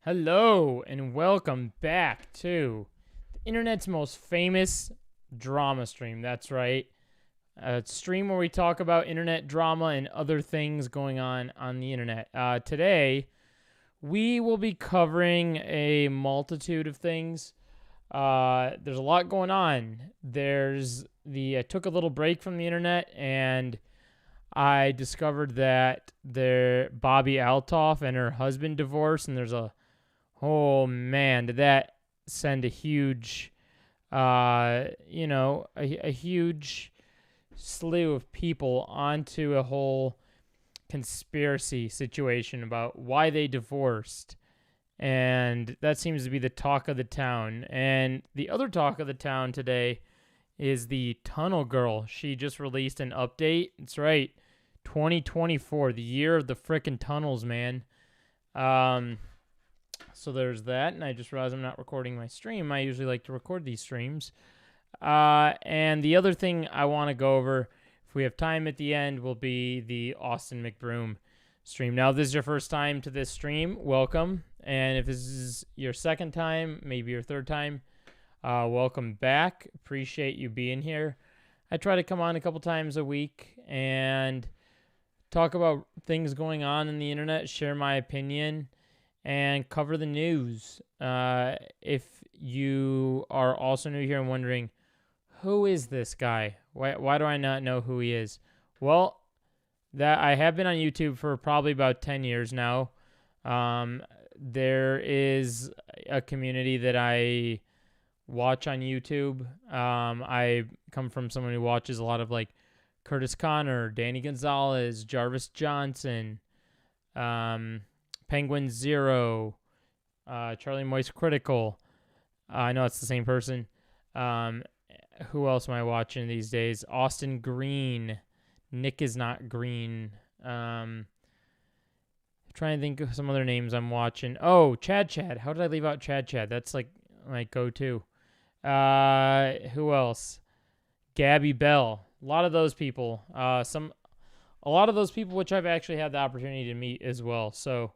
Hello, and welcome back to the internet's most famous drama stream. That's right. A stream where we talk about internet drama and other things going on the internet. Today, we will be covering a multitude of things. There's a lot going on. I took a little break from the internet, and I discovered that Bobbi Althoff and her husband divorced, and oh man, did that send a huge, a huge slew of people onto a whole conspiracy situation about why they divorced. And that seems to be the talk of the town. And the other talk of the town today is the Tunnel Girl. She just released an update. That's right, 2024, the year of the frickin' tunnels, man. So there's that, and I just realized I'm not recording my stream. I usually like to record these streams. And the other thing I want to go over, if we have time at the end, will be the Austin McBroom stream. Now, if this is your first time to this stream, welcome. And if this is your second time, maybe your third time, welcome back. Appreciate you being here. I try to come on a couple times a week and talk about things going on in the internet, share my opinion, and cover the news. If you are also new here and wondering, who is this guy? Why do I not know who he is? Well, that I have been on YouTube for probably about 10 years now. There is a community that I watch on YouTube. I come from someone who watches a lot of like Curtis Connor, Danny Gonzalez, Jarvis Johnson, Penguin Zero, Charlie Moist Critical. I know it's the same person. Who else am I watching these days? Austin Green. Nick is not green. Trying to think of some other names I'm watching. Oh, Chad. How did I leave out Chad? That's like my go-to. Who else? Gabby Bell. A lot of those people. A lot of those people which I've actually had the opportunity to meet as well. So,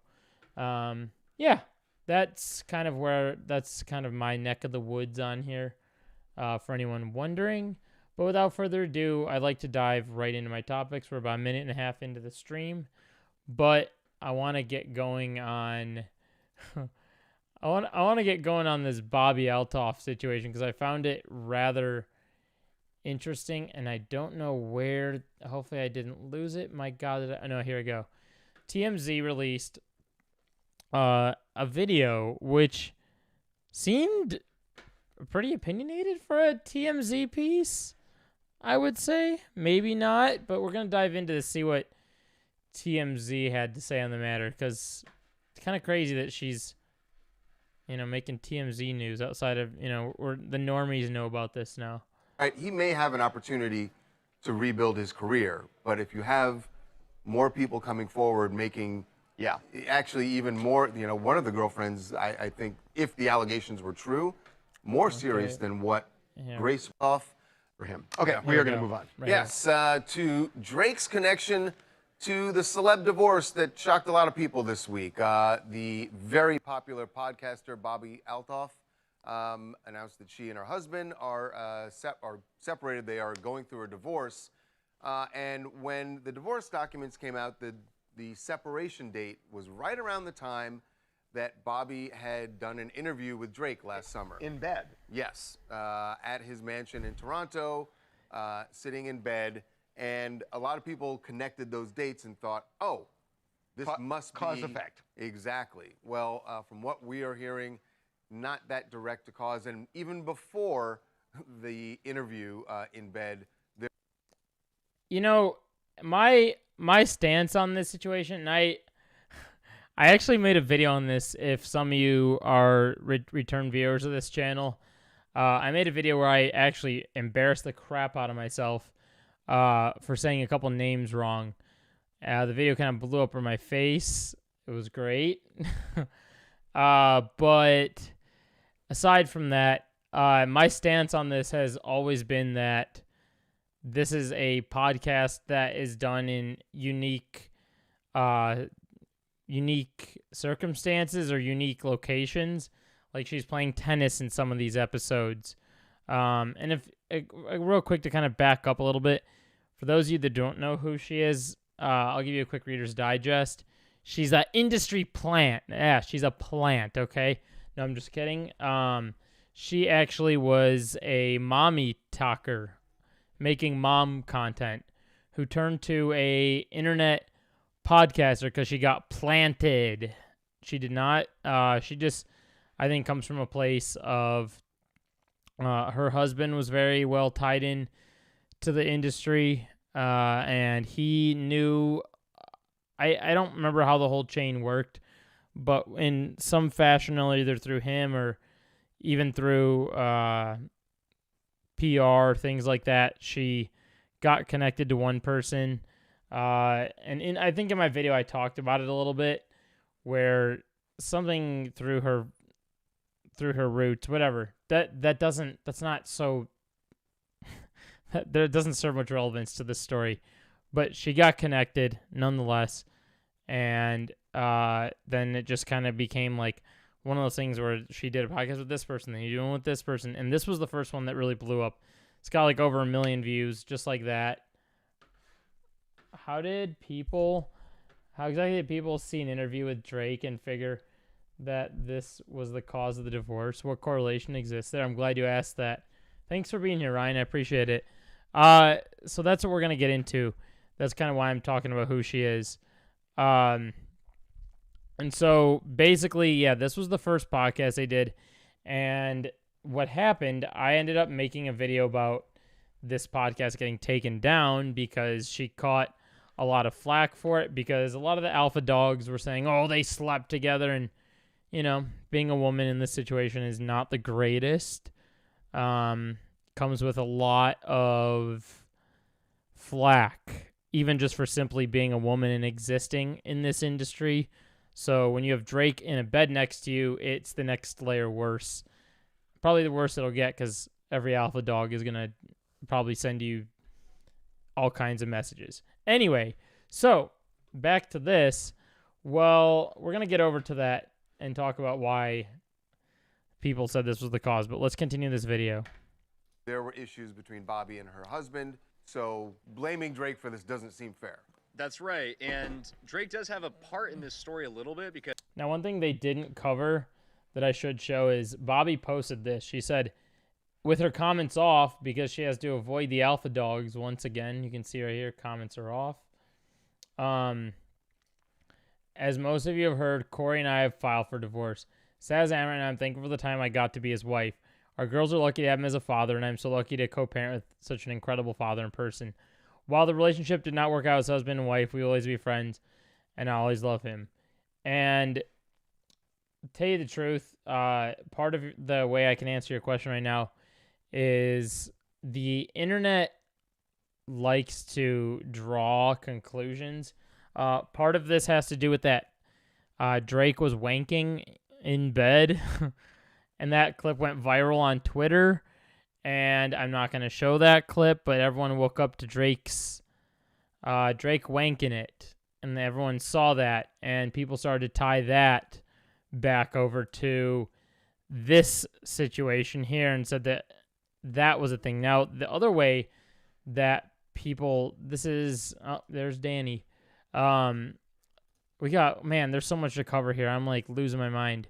yeah, that's kind of my neck of the woods on here, for anyone wondering. But without further ado, I'd like to dive right into my topics. We're about a minute and a half into the stream, but I want to get going on. I want to get going on this Bobbi Althoff situation because I found it rather interesting, and I don't know where. Hopefully, I didn't lose it. My God, no, here we go. TMZ released a video which seemed pretty opinionated for a TMZ piece, I would say. Maybe not, but we're going to dive into this, see what TMZ had to say on the matter, because it's kind of crazy that she's, making TMZ news outside of, or the normies know about this now. Right, he may have an opportunity to rebuild his career, but if you have more people coming forward making actually even more, one of the girlfriends, I think, if the allegations were true, more serious than what Grace off for him. Okay, we are going to move on. Right. Yes, to Drake's connection to the celeb divorce that shocked a lot of people this week. The very popular podcaster Bobbi Althoff announced that she and her husband are separated. They are going through a divorce. And when the divorce documents came out, the separation date was right around the time that Bobbi had done an interview with Drake last summer. In bed? Yes, at his mansion in Toronto, sitting in bed. And a lot of people connected those dates and thought, oh, this must be... Cause effect. Exactly. Well, from what we are hearing, not that direct to cause. And even before the interview in bed... My stance on this situation, and I actually made a video on this. If some of you are return viewers of this channel, I made a video where I actually embarrassed the crap out of myself for saying a couple names wrong. The video kind of blew up in my face. It was great. But aside from that, my stance on this has always been that this is a podcast that is done in unique unique circumstances or unique locations. Like she's playing tennis in some of these episodes. And if real quick to kind of back up a little bit, for those of you that don't know who she is, I'll give you a quick Reader's Digest. She's an industry plant. Yeah, she's a plant, okay? No, I'm just kidding. She actually was a mommy talker, making mom content, who turned to a internet podcaster because she got planted. She did not. She just, I think, comes from a place of her husband was very well tied in to the industry, and he knew. I don't remember how the whole chain worked, but in some fashion, either through him or even through PR, things like that, she got connected to one person. And I think in my video I talked about it a little bit, where something through her roots, whatever. That's not so. That doesn't serve much relevance to this story, but she got connected nonetheless, and then it just kind of became like one of those things where she did a podcast with this person, then you're doing with this person, and this was the first one that really blew up. It's got like over 1 million views, just like that. How exactly did people see an interview with Drake and figure that this was the cause of the divorce? What correlation exists there? I'm glad you asked that. Thanks for being here, Ryan. I appreciate it. So that's what we're going to get into. That's kind of why I'm talking about who she is. And so basically, yeah, this was the first podcast they did. And what happened, I ended up making a video about this podcast getting taken down because she caught a lot of flack for it, because a lot of the alpha dogs were saying, oh, they slept together. And, you know, being a woman in this situation is not the greatest. Comes with a lot of flack, even just for simply being a woman and existing in this industry. So when you have Drake in a bed next to you, it's the next layer worse. Probably the worst it'll get, because every alpha dog is going to probably send you all kinds of messages. Anyway, so back to this. Well, we're going to get over to that and talk about why people said this was the cause, but let's continue this video. There were issues between Bobbi and her husband, so blaming Drake for this doesn't seem fair. That's right, and Drake does have a part in this story a little bit, because... Now, one thing they didn't cover that I should show is Bobbi posted this. She said, with her comments off, because she has to avoid the alpha dogs once again. You can see right here, comments are off. As most of you have heard, Corey and I have filed for divorce. Sad as I am right now, I'm thankful for the time I got to be his wife. Our girls are lucky to have him as a father, and I'm so lucky to co-parent with such an incredible father in person. While the relationship did not work out as husband and wife, we will always be friends, and I always love him. And to tell you the truth, part of the way I can answer your question right now is the internet likes to draw conclusions. Part of this has to do with that Drake was wanking in bed, and that clip went viral on Twitter. And I'm not going to show that clip, but everyone woke up to Drake wanking it, and everyone saw that, and people started to tie that back over to this situation here and said that that was a thing. Now, the other way that people, there's Danny. We got, man, there's so much to cover here. I'm like losing my mind.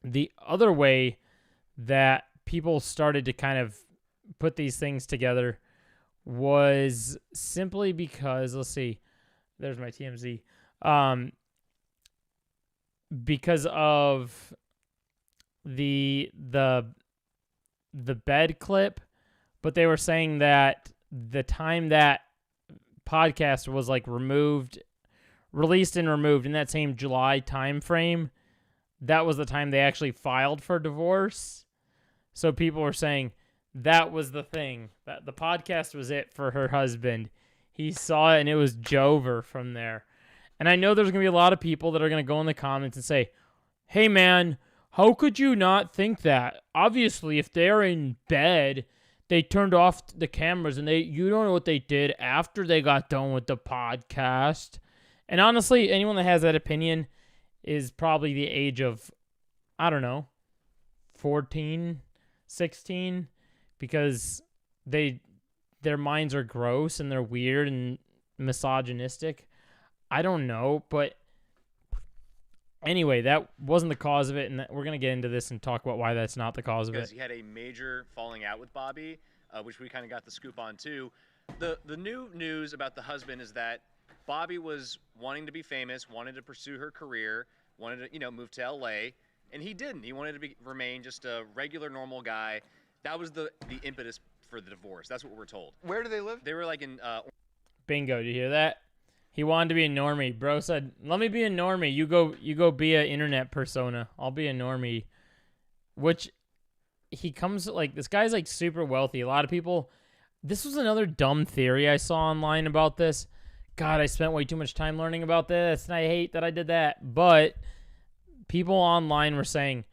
The other way that people started to kind of put these things together was simply because, let's see, there's my TMZ. Because of the bed clip, but they were saying that the time that podcast was like released and removed in that same July time frame, that was the time they actually filed for divorce. So people were saying that was the thing, that the podcast was it for her husband. He saw it and it was Jover from there. And I know there's going to be a lot of people that are going to go in the comments and say, hey man, how could you not think that? Obviously, if they're in bed, they turned off the cameras and you don't know what they did after they got done with the podcast. And honestly, anyone that has that opinion is probably the age of, I don't know, 14, 16, because their minds are gross and they're weird and misogynistic. I don't know, but anyway, that wasn't the cause of it, and we're going to get into this and talk about why that's not the cause of it. Because he had a major falling out with Bobbi, which we kind of got the scoop on too. The new news about the husband is that Bobbi was wanting to be famous, wanted to pursue her career, wanted to, move to LA, and he didn't. He wanted to remain just a regular, normal guy. That was the impetus for the divorce. That's what we're told. Where do they live? They were like in Bingo, did you hear that? He wanted to be a normie. Bro said, let me be a normie. You go be an internet persona. I'll be a normie. Which he comes, like, this guy's, like, super wealthy. A lot of people, this was another dumb theory I saw online about this. God, I spent way too much time learning about this, and I hate that I did that. But people online were saying,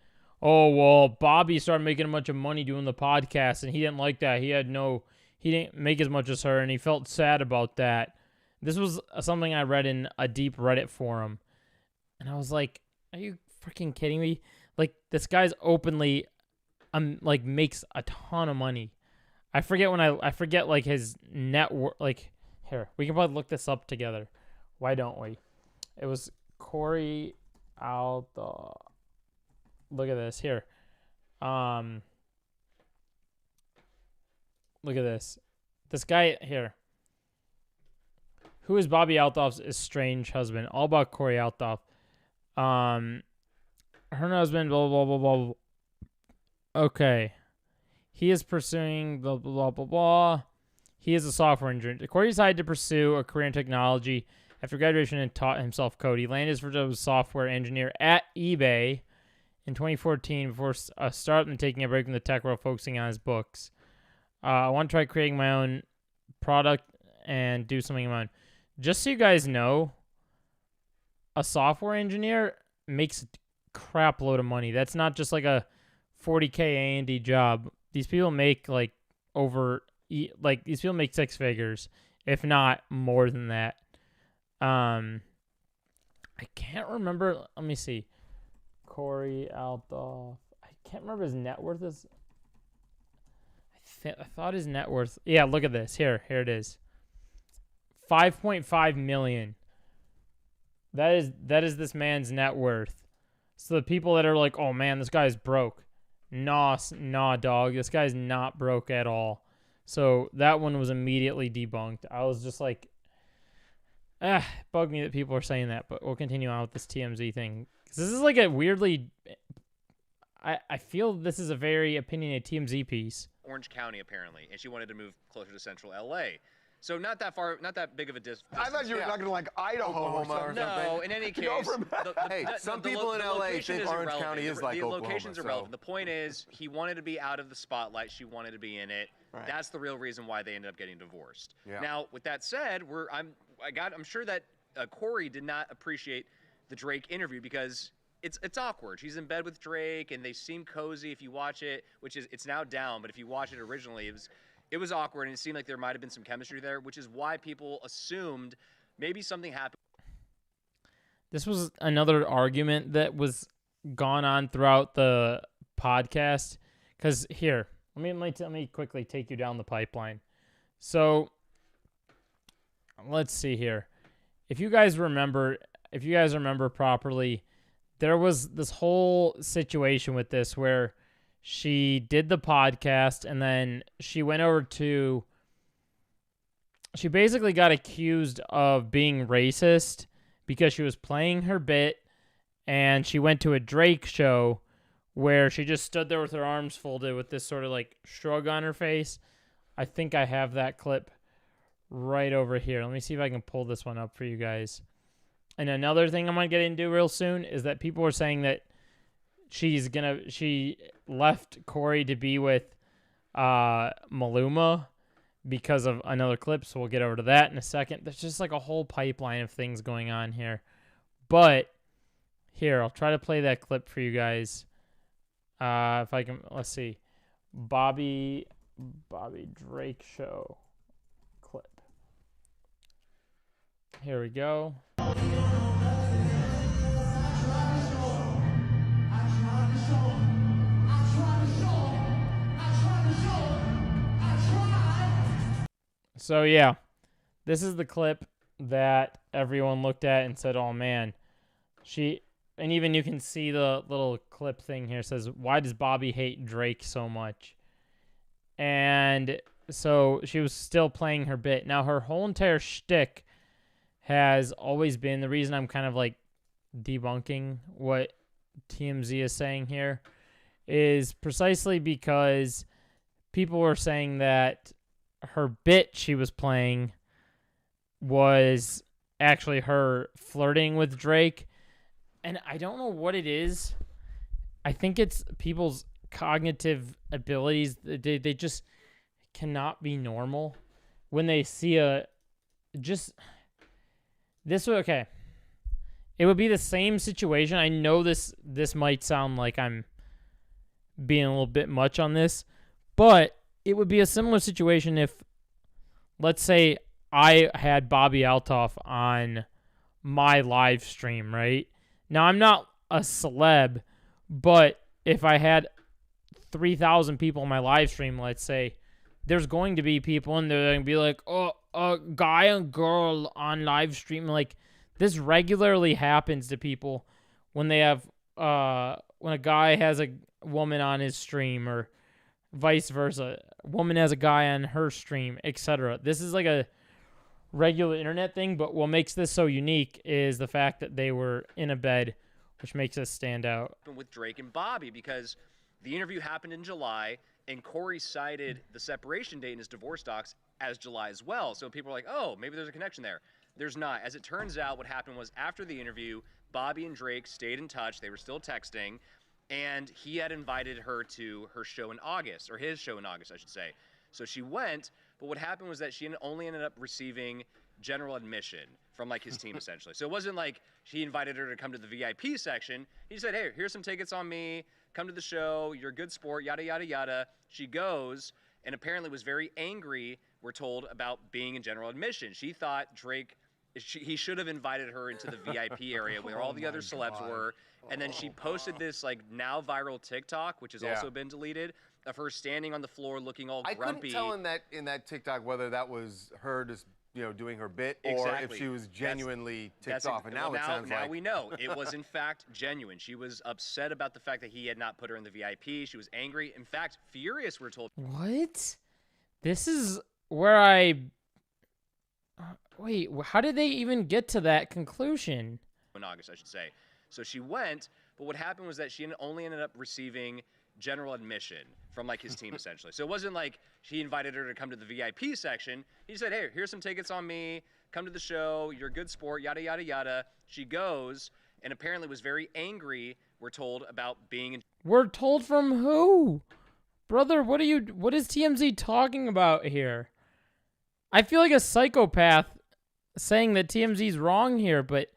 oh, well, Bobbi started making a bunch of money doing the podcast, and he didn't like that. He didn't make as much as her, and he felt sad about that. This was something I read in a deep Reddit forum, and I was like, are you freaking kidding me? Like, this guy's openly, like, makes a ton of money. I forget like, his net worth, like, here, we can probably look this up together. Why don't we? It was Corey Althoff. Look at this, here. Look at this. This guy, here. Who is Bobbi Althoff's estranged husband? All about Corey Althoff. Her husband, blah, blah, blah, blah, blah. Okay. He is pursuing blah, blah, blah, blah. He is a software engineer. Corey decided to pursue a career in technology after graduation and taught himself code. He landed his first job as a software engineer at eBay in 2014 before a startup and taking a break from the tech world, focusing on his books. I want to try creating my own product and do something of my own. Just so you guys know, a software engineer makes a crap load of money. That's not just like a 40K A&D job. These people make these people make six figures, if not more than that. I can't remember. Let me see. Corey Althoff. I can't remember his net worth is. I thought his net worth. Yeah, look at this. Here it is. 5.5 million. That is this man's net worth. So the people that are like, oh man, this guy's broke. Nah, dog. This guy's not broke at all. So that one was immediately debunked. I was just like, it bugged me that people are saying that, but we'll continue on with this TMZ thing. Because this is like a weirdly, I feel this is a very opinionated TMZ piece. Orange County, apparently, and she wanted to move closer to central LA. So not that far, not that big of a distance. I thought you were talking like Idaho or something. No, in any case, hey, some people in LA think Orange County is like Oklahoma. The locations are relevant. The point is, he wanted to be out of the spotlight. She wanted to be in it. Right. That's the real reason why they ended up getting divorced. Yeah. Now, with that said, I'm sure that Corey did not appreciate the Drake interview because it's awkward. She's in bed with Drake, and they seem cozy if you watch it, it's now down. But if you watch it originally, it was awkward, and it seemed like there might have been some chemistry there, which is why people assumed maybe something happened. This was another argument that was gone on throughout the podcast. Because here, let me quickly take you down the pipeline. So let's see here. If you guys remember properly, there was this whole situation with this where she did the podcast, and then she basically got accused of being racist because she was playing her bit, and she went to a Drake show where she just stood there with her arms folded with this sort of like shrug on her face. I think I have that clip right over here. Let me see if I can pull this one up for you guys. And another thing I'm going to get into real soon is that people are saying that she left Corey to be with Maluma because of another clip, so we'll get over to that in a second. There's just like a whole pipeline of things going on here. But here, I'll try to play that clip for you guys. If I can, let's see. Bobbi Drake show clip. Here we go. So yeah, this is the clip that everyone looked at and said, "Oh man, she." And even you can see the little clip thing here says, "Why does Bobbi hate Drake so much?" And so she was still playing her bit. Now her whole entire shtick has always been the reason I'm kind of like debunking what TMZ is saying here is precisely because people were saying that her bit she was playing was actually her flirting with Drake. And I don't know what it is. I think it's people's cognitive abilities. They just cannot be normal when they see this. Okay. It would be the same situation. I know this might sound like I'm being a little bit much on this, but it would be a similar situation if, let's say, I had Bobbi Althoff on my live stream, right? Now, I'm not a celeb, but if I had 3,000 people in my live stream, let's say, there's going to be people in there that can be like, oh, a guy and girl on live stream. Like, this regularly happens to people when they have, when a guy has a woman on his stream or vice versa. Woman has a guy on her stream, etc. This is like a regular internet thing, but what makes this so unique is the fact that they were in a bed, which makes us stand out. With Drake and Bobbi, because the interview happened in July, and Corey cited the separation date in his divorce docs as July as well. So people are like, oh, maybe there's a connection there. There's not. As it turns out, what happened was after the interview, Bobbi and Drake stayed in touch. They were still texting, and he had invited her to her show in August, or his show in August, I should say. So she went, but what happened was that she only ended up receiving general admission from like his team essentially. So it wasn't like he invited her to come to the VIP section. He said, hey, here's some tickets on me. Come to the show. You're a good sport, yada, yada, yada. She goes and apparently was very angry, we're told, about being in general admission. She thought Drake, he should have invited her into the VIP area where all the other celebs were. And then she posted this like now viral TikTok, which has also been deleted, of her standing on the floor looking all grumpy. I couldn't tell in that TikTok whether that was her just doing her bit or if she was genuinely ticked off. And now it sounds like now we know it was in fact genuine. She was upset about the fact that he had not put her in the VIP. She was angry, in fact, furious. We're told. What? This is where I. Wait, how did they even get to that conclusion? In August, I should say. So she went, but what happened was that she only ended up receiving general admission from like his team essentially. So it wasn't like he invited her to come to the VIP section. He said, hey, here's some tickets on me. Come to the show. You're a good sport, yada, yada, yada. She goes and apparently was very angry, we're told, about being in. We're told from who? Brother, what is TMZ talking about here? I feel like a psychopath saying that TMZ's wrong here, but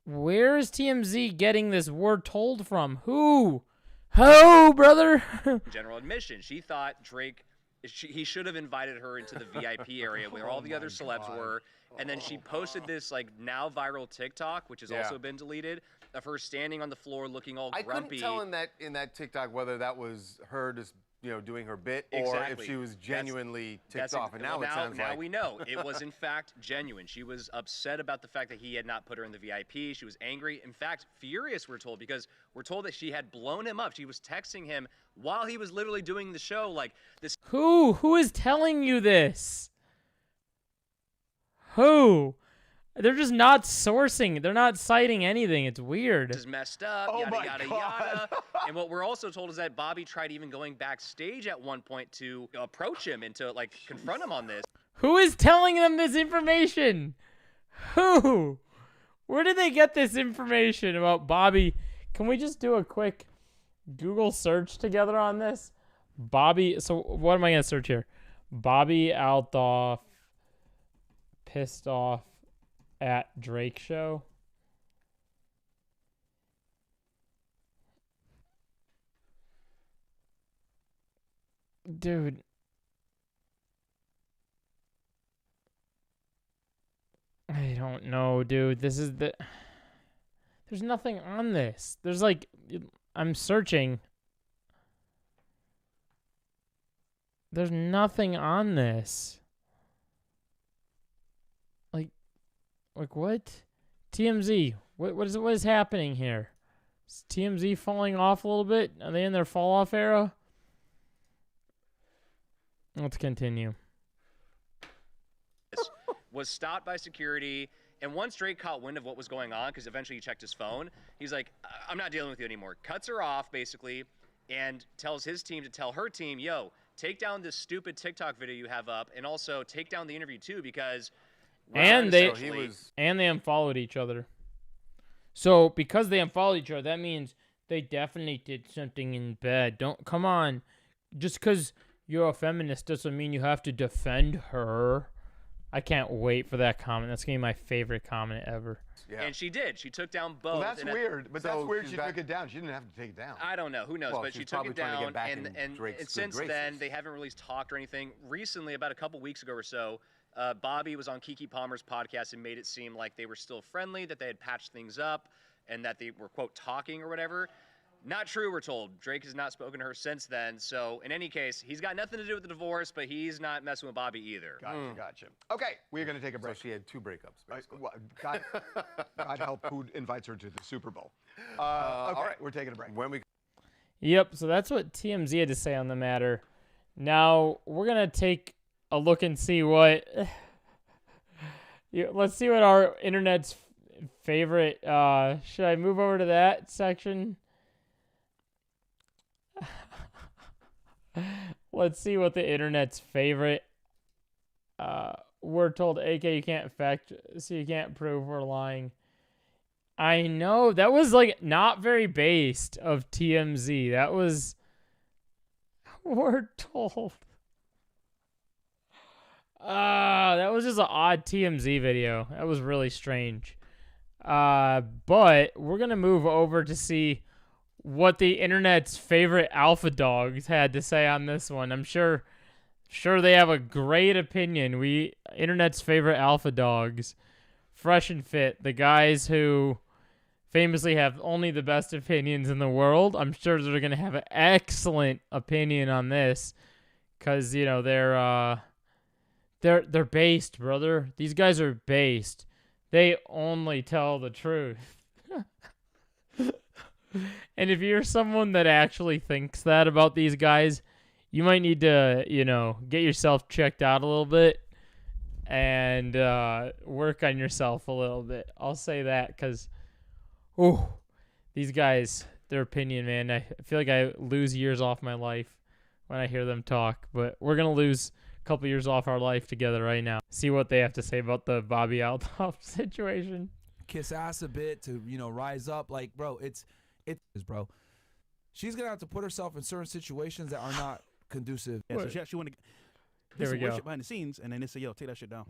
where is TMZ getting this "we're told" from? Who? Who, brother? General admission. She thought Drake, he should have invited her into the VIP area where all the other celebs were. And then she posted this like now viral TikTok, which has also been deleted, of her standing on the floor looking all grumpy. I couldn't tell in that TikTok whether that was her just doing her bit or if she was genuinely ticked off. And now it sounds like. Now we know it was in fact genuine. She was upset about the fact that he had not put her in the VIP. She was angry, in fact, furious, we're told, because we're told that she had blown him up. She was texting him while he was literally doing the show like this. Who is telling you this? Who? They're just not sourcing. They're not citing anything. It's weird. This is messed up, yada, yada, yada. And what we're also told is that Bobbi tried even going backstage at one point to approach him and to, like, confront him on this. Who is telling them this information? Who? Where did they get this information about Bobbi? Can we just do a quick Google search together on this? Bobbi. So what am I going to search here? Bobbi Althoff pissed off at Drake show. Dude. I don't don't know, dude. This is the. There's nothing on this. There's like, I'm searching. There's nothing on this. Like what? TMZ. What is happening here? Is TMZ falling off a little bit? Are they in their fall off era? Let's continue. Was stopped by security, and once Drake caught wind of what was going on, because eventually he checked his phone, he's like, I'm not dealing with you anymore. Cuts her off, basically, and tells his team to tell her team, yo, take down this stupid TikTok video you have up, and also take down the interview too, because and they unfollowed each other. So because they unfollowed each other, that means they definitely did something in bed. Don't come on, just because you're a feminist doesn't mean you have to defend her. I can't wait for that comment. That's gonna be my favorite comment ever. Yeah. And she did. She took down both. Well, that's weird. But that's weird. She took it down. She didn't have to take it down. I don't know. Who knows? Well, but she took it down. And since graces. then, they haven't released talked or anything. Recently, about a couple weeks ago or so, Bobbi was on Keke Palmer's podcast and made it seem like they were still friendly, that they had patched things up, and that they were, quote, talking or whatever. Not true, we're told. Drake has not spoken to her since then. So, in any case, he's got nothing to do with the divorce, but he's not messing with Bobbi either. Gotcha. Okay, we're going to take a break. So she had 2 breakups, basically. God help who invites her to the Super Bowl. Okay, all right, we're taking a break. Yep, so that's what TMZ had to say on the matter. Now, we're going to take a look and see what... let's see what our internet's favorite... should I move over to that section? Let's see what the internet's favorite. We're told, AK, you can't fact, so you can't prove we're lying. I know that was like not very based of TMZ. That was, we're told. That was just an odd TMZ video. That was really strange. But we're gonna move over to see what the internet's favorite alpha dogs had to say on this one. I'm sure they have a great opinion. Internet's favorite alpha dogs, Fresh and Fit, the guys who famously have only the best opinions in the world. I'm sure they're going to have an excellent opinion on this because, you know, they're based, brother. These guys are based. They only tell the truth. And if you're someone that actually thinks that about these guys, you might need to, you know, get yourself checked out a little bit and work on yourself a little bit. I'll say that because, these guys, their opinion, man, I feel like I lose years off my life when I hear them talk. But we're going to lose a couple years off our life together right now. See what they have to say about the Bobbi Althoff situation. Kiss ass a bit to, you know, rise up. Like, bro, bro. She's gonna have to put herself in certain situations that are not conducive. Yeah, so she actually want to. Here we go. Shit behind the scenes, and then they say, "Yo, take that shit down."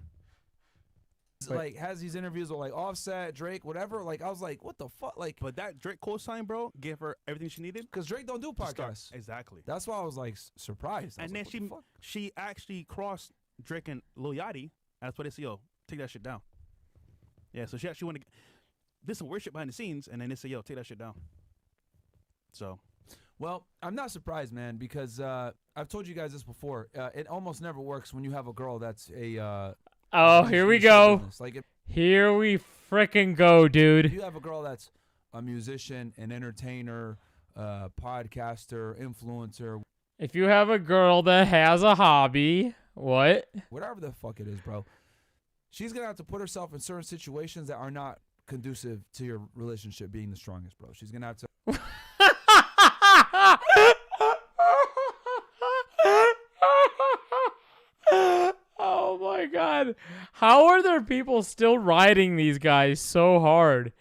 Like has these interviews with like Offset, Drake, whatever. Like I was like, what the fuck? Like, but that Drake co-sign, bro, gave her everything she needed. Because Drake don't do podcasts. Exactly. That's why I was like surprised. And then she actually crossed Drake and Lil Yachty, and that's why they say, "Yo, take that shit down." Yeah, so she actually want to. This some weird shit behind the scenes, and then they say, "Yo, take that shit down." So, well, I'm not surprised, man, because I've told you guys this before. It almost never works when you have a girl that's a. Here we go. Here we frickin' go, dude. If you have a girl that's a musician, an entertainer, podcaster, influencer. If you have a girl that has a hobby, what? Whatever the fuck it is, bro. She's gonna have to put herself in certain situations that are not conducive to your relationship being the strongest, bro. She's gonna have to. Oh my god. How are there people still riding these guys so hard?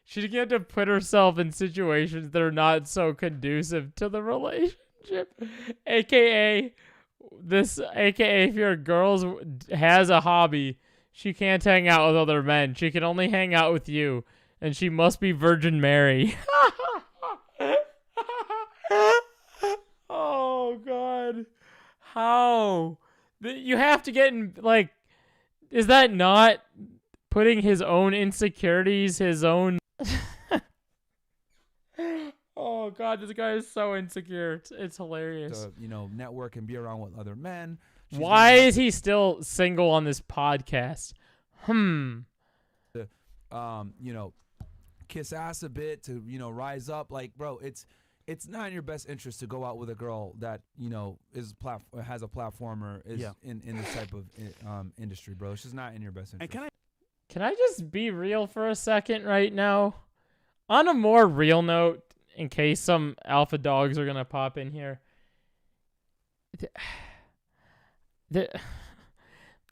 She's gonna have to put herself in situations that are not so conducive to the relationship. AKA if your girl has a hobby, she can't hang out with other men. She can only hang out with you. And she must be Virgin Mary. Oh, God. How? You have to get in, like, is that not putting his own insecurities, his own. Oh God, this guy is so insecure. It's hilarious. To, you know, network and be around with other men. Why is he still single on this podcast? You know, kiss ass a bit to, you know, rise up. Like, bro, it's not in your best interest to go out with a girl that, you know, has a platform or is in this type of industry, bro. It's just not in your best interest. And Can I just be real for a second right now? On a more real note, in case some alpha dogs are going to pop in here. The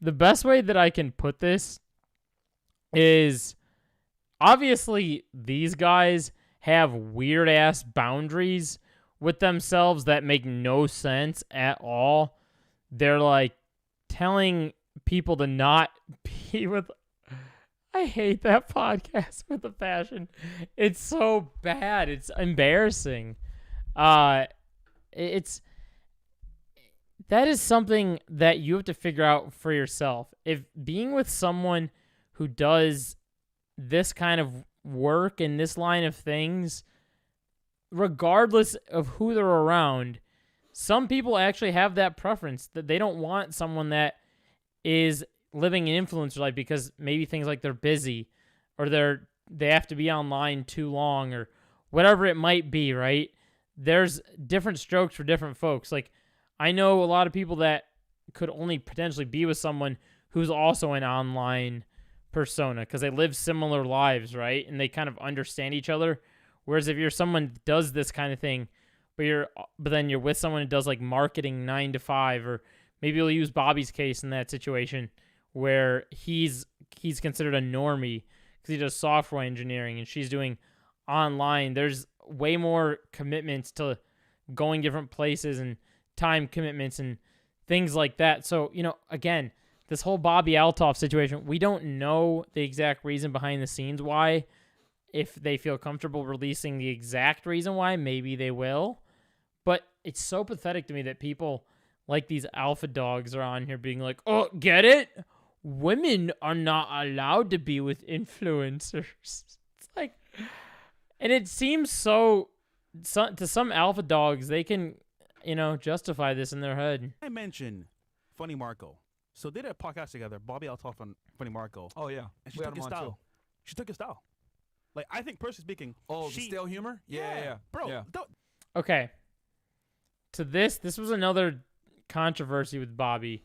best way that I can put this is obviously these guys have weird ass boundaries with themselves that make no sense at all. They're like telling people to not be with. I hate that podcast with a passion. It's so bad. It's embarrassing. That is something that you have to figure out for yourself. If being with someone who does this kind of work in this line of things, regardless of who they're around, some people actually have that preference that they don't want someone that is living an influencer life because maybe things like they're busy or they have to be online too long or whatever it might be, right? There's different strokes for different folks. Like, I know a lot of people that could only potentially be with someone who's also an online persona because they live similar lives, right? And they kind of understand each other. Whereas if you're someone that does this kind of thing, but then you're with someone who does like marketing 9 to 5, or maybe you'll use Bobby's case in that situation where he's considered a normie because he does software engineering and she's doing online. There's way more commitments to going different places and time commitments and things like that. So, you know, again, this whole Bobbi Althoff situation, we don't know the exact reason behind the scenes why. If they feel comfortable releasing the exact reason why, maybe they will. But it's so pathetic to me that people like these alpha dogs are on here being like, oh, get it? Women are not allowed to be with influencers. It's like, and it seems to some alpha dogs, they can, you know, justify this in their head. I mentioned Funny Marco. So they did a podcast together, Bobbi Althoff and Funny Marco. Oh yeah, And she took his style. She took his style. Like, I think personally speaking, the stale humor? Yeah. Bro, yeah. Okay. To this was another controversy with Bobbi.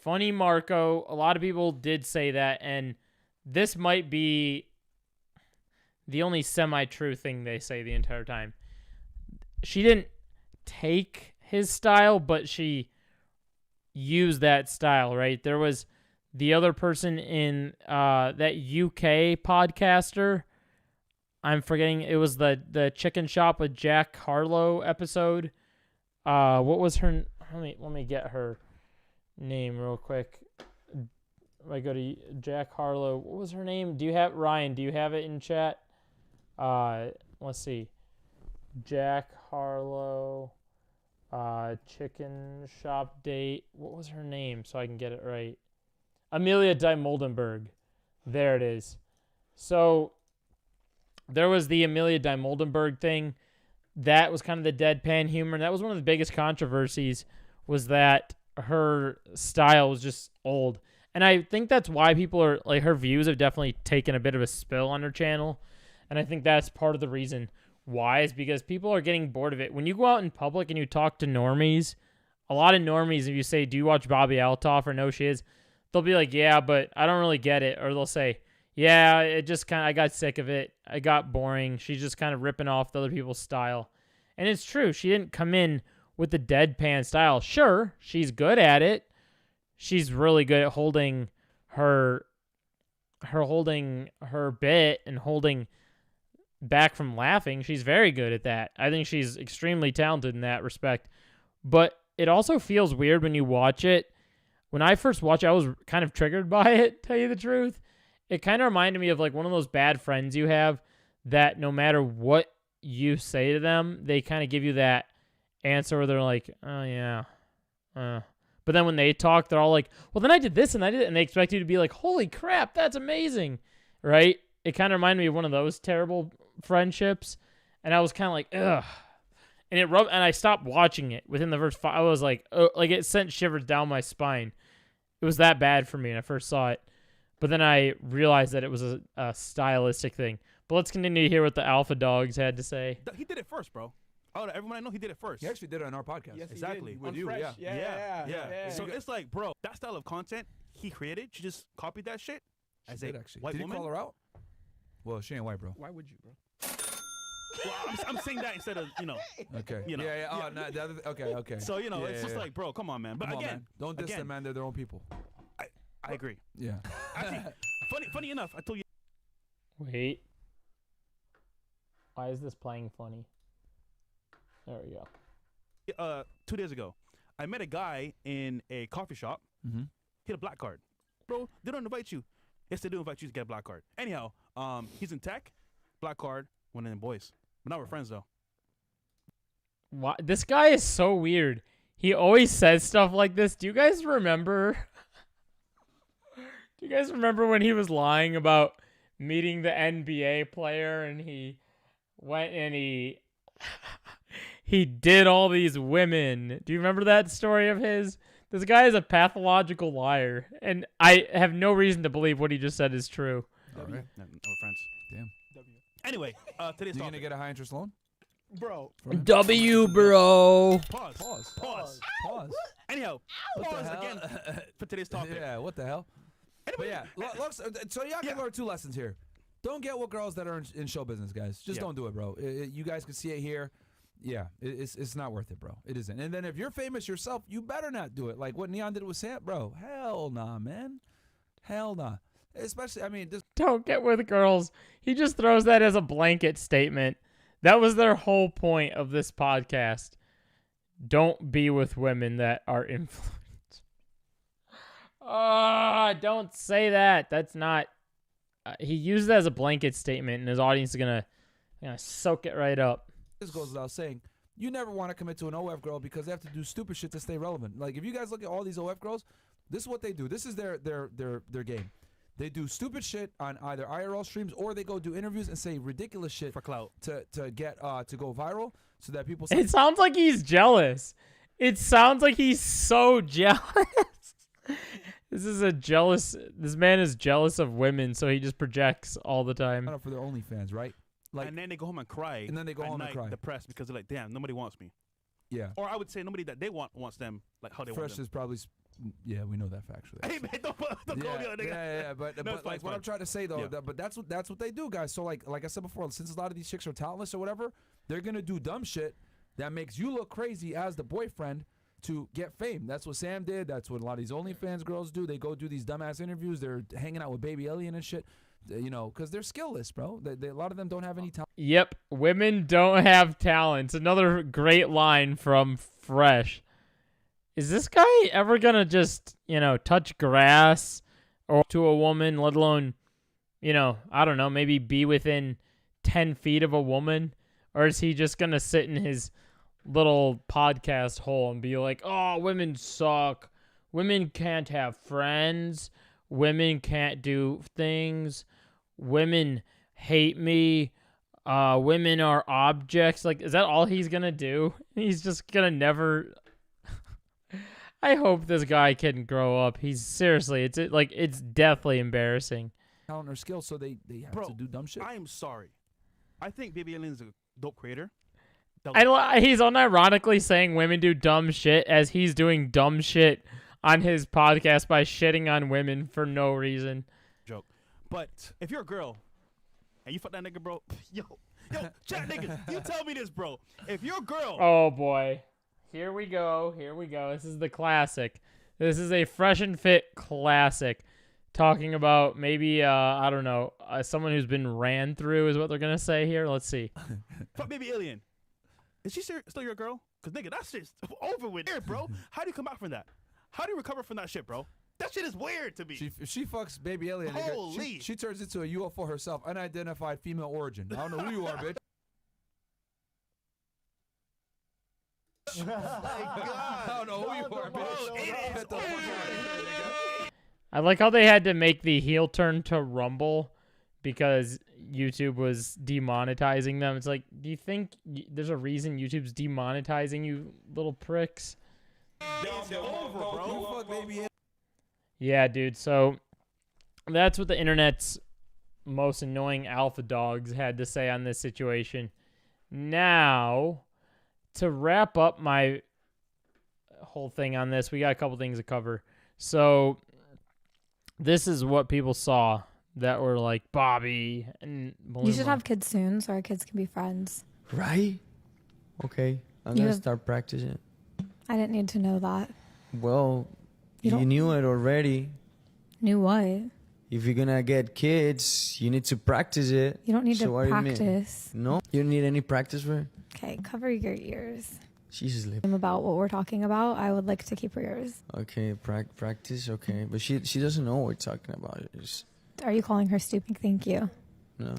Funny Marco, a lot of people did say that, and this might be the only semi-true thing they say the entire time. She didn't take his style, but she used that style, right? There was the other person in that UK podcaster. I'm forgetting. It was the Chicken Shop with Jack Harlow episode. What was her? Let me get her name real quick. I go to Jack Harlow. What was her name? Ryan? Do you have it in chat? Let's see. Jack Harlow, Chicken Shop date. What was her name so I can get it right? Amelia Di Moldenberg. There it is. So there was the Amelia Di Moldenberg thing. That was kind of the deadpan humor. And that was one of the biggest controversies, was that her style was just old. And I think that's why people are, like, her views have definitely taken a bit of a spill on her channel. And I think that's part of the reason why, is because people are getting bored of it. When you go out in public and you talk to normies, a lot of normies, if you say, do you watch Bobbi Althoff or no she is, they'll be like, yeah, but I don't really get it. Or they'll say, yeah, it just kind of, I got sick of it. I got boring. She's just kind of ripping off the other people's style. And it's true. She didn't come in with the deadpan style. Sure, she's good at it. She's really good at holding her bit and holding back from laughing. She's very good at that. I think she's extremely talented in that respect. But it also feels weird when you watch it. When I first watched it, I was kind of triggered by it, tell you the truth. It kind of reminded me of like one of those bad friends you have that no matter what you say to them, they kind of give you that answer where they're like, oh yeah. But then when they talk, they're all like, well, then I did this and I did it. And they expect you to be like, holy crap, that's amazing. Right? It kind of reminded me of one of those terrible friendships. And I was kind of like, ugh. And and I stopped watching it within the first 5. I was like, like it sent shivers down my spine. It was that bad for me when I first saw it. But then I realized that it was a stylistic thing. But let's continue to hear what the Alpha Dogs had to say. He did it first, bro. Oh, everyone I know, he did it first. He actually did it on our podcast. Yes, he Exactly. did. With On you, Fresh. yeah. Yeah. So it's like, bro, that style of content he created, she just copied that shit She as did a actually. white Did woman. you call her out? Well, she ain't white, bro. Why would you, bro? Well, I'm saying that instead of, Okay. You know, yeah. Oh, yeah. no, the other, okay. So, Yeah, it's just yeah. like, bro, come on, man. But Come on, again, man. Don't diss them, man. They're their own people. I agree. Yeah. Actually, funny enough, I told you. Wait. Why is this playing funny? There we go. 2 days ago, I met a guy in a coffee shop. Mm-hmm. He had a black card. Bro, they don't invite you. Yes, they do invite you to get a black card. Anyhow, he's in tech, black card, one of them boys. But now we're friends, though. Why? This guy is so weird. He always says stuff like this. Do you guys remember? Do you guys remember when he was lying about meeting the NBA player and he went and he did all these women? Do you remember that story of his? This guy is a pathological liar, and I have no reason to believe what he just said is true. All right. No, we're friends. Damn. Anyway, today's You topic. gonna get a high interest loan? Bro. W, bro. Pause. Pause. Anyhow, What the pause hell? again for today's topic. Yeah. What the hell? But yeah, so y'all can learn 2 lessons here. Don't get with girls that are in show business, guys. Just don't do it, bro. You guys can see it here. Yeah, it's not worth it, bro. It isn't. And then if you're famous yourself, you better not do it. Like what Neon did with Sam, bro. Hell nah, man. Hell nah. Especially, I mean, this. Don't get with girls. He just throws that as a blanket statement. That was their whole point of this podcast. Don't be with women that are influenced. Don't say that. That's not. He used it as a blanket statement, and his audience is gonna soak it right up. This goes without saying. You never want to commit to an OF girl because they have to do stupid shit to stay relevant. Like if you guys look at all these OF girls, this is what they do. This is their game. They do stupid shit on either IRL streams or they go do interviews and say ridiculous shit For clout. to get to go viral so that people say It sounds like he's jealous. It sounds like he's so jealous. This man is jealous of women, so he just projects all the time. for their OnlyFans, right? Like, And then they go home and cry. And then they go at home and night cry. depressed because they're like, damn, nobody wants me. yeah. Or I would say nobody that they wants them like how they want Fresh them. is probably, yeah, we know that factually. Hey man, don't call me a nigga. Yeah, but No, it's fine, like it's what fine. I'm trying to say though, Yeah. but that's what they do, guys. So like I said before, since a lot of these chicks are talentless or whatever, they're gonna do dumb shit that makes you look crazy as the boyfriend to get fame. That's what Sam did. That's what a lot of these OnlyFans girls do. They go do these dumbass interviews. They're hanging out with Baby Alien and shit. You know, because they're skillless, bro. A lot of them don't have any talent. Yep, women don't have talents. Another great line from Fresh. Is this guy ever gonna just, touch grass or to a woman, let alone, I don't know, maybe be within 10 feet of a woman? Or is he just gonna sit in his little podcast hole and be like, oh, women suck. Women can't have friends. Women can't do things. Women hate me. Women are objects. Like, is that all he's gonna do? He's just gonna never. I hope this guy can grow up. He's seriously, it's deathly embarrassing. Talent or skill, so they have Bro, to do dumb shit. I am sorry. I think Baby Alien is a dope creator. He's unironically saying women do dumb shit as he's doing dumb shit on his podcast by shitting on women for no reason. Joke. But if you're a girl and you fuck that nigga, bro, yo, chat niggas, you tell me this, bro. If you're a girl, Oh boy. Here we go. This is the classic. This is a Fresh and Fit classic. Talking about maybe, I don't know, someone who's been ran through is what they're going to say here. Let's see. fuck Baby Alien. Is she still your girl? Because, nigga, that shit's over with here, bro. How do you come back from that? How do you recover from that shit, bro? That shit is weird to me. If she fucks Baby Alien, nigga, Holy. she turns into a UFO herself, unidentified female origin. I don't know who you are, bitch. bitch. I don't know who you are, bitch. Get the fuck out of here, nigga. I like how they had to make the heel turn to Rumble because YouTube was demonetizing them. It's like, do you think there's a reason YouTube's demonetizing you little pricks? Yeah, dude. So that's what the internet's most annoying alpha dogs had to say on this situation. Now, to wrap up my whole thing on this, we got a couple things to cover. So this is what people saw that were like Bobbi and Maluma. You should have kids soon so our kids can be friends. Right? Okay. I'm going to start practicing. I didn't need to know that. Well, you knew it already. Knew what? If you're going to get kids, you need to practice it. You don't need So to what do you mean? practice. No? You don't need any practice for it? Okay, cover your ears. Jesus. About what we're talking about, I would like to keep her ears. Okay, practice, okay. But she doesn't know what we're talking about. Are you calling her stupid? Thank you. No,